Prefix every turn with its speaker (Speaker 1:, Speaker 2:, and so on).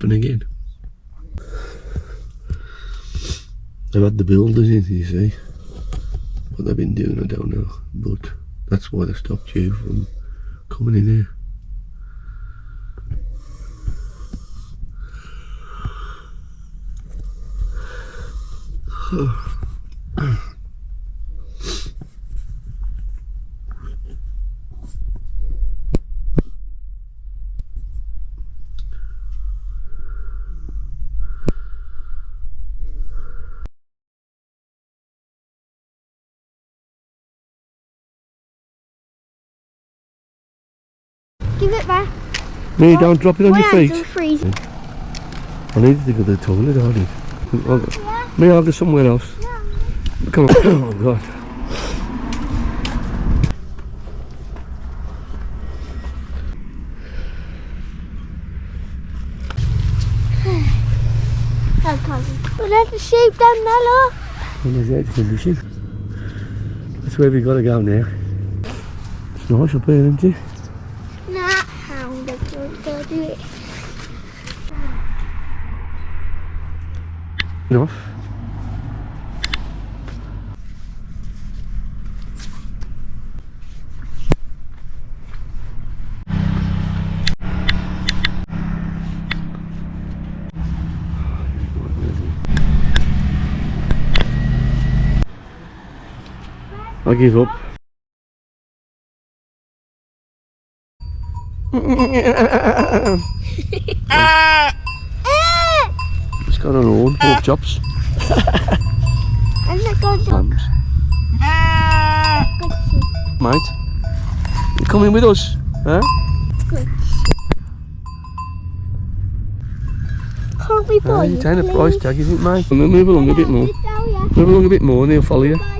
Speaker 1: happen again. They've had the builders in, you see. What they've been doing, I don't know. But that's why they stopped you from coming in here.
Speaker 2: Give it back.
Speaker 1: No, don't drop it on your feet.
Speaker 2: Freezing.
Speaker 1: I needed to go to the toilet, I did.
Speaker 2: Yeah.
Speaker 1: May I go somewhere else?
Speaker 2: Yeah.
Speaker 1: Come on. Oh God.
Speaker 2: Well, there's the sheep down there, look.
Speaker 1: And there's air condition. That's where we gotta go now. It's nice up here, isn't it?
Speaker 2: Nah, I'm gonna do it.
Speaker 1: Enough. I give up. It's got an horn, pork chops.
Speaker 2: And the goat dog.
Speaker 1: Lambs. Mate, you coming with us? Huh?
Speaker 2: Good. Can't we buy
Speaker 1: You
Speaker 2: you,
Speaker 1: taking a
Speaker 2: please?
Speaker 1: price tag, isn't it, mate? Move along a bit more.
Speaker 2: Sit down, yeah.
Speaker 1: Move along a bit more and he'll follow you.
Speaker 2: Bye.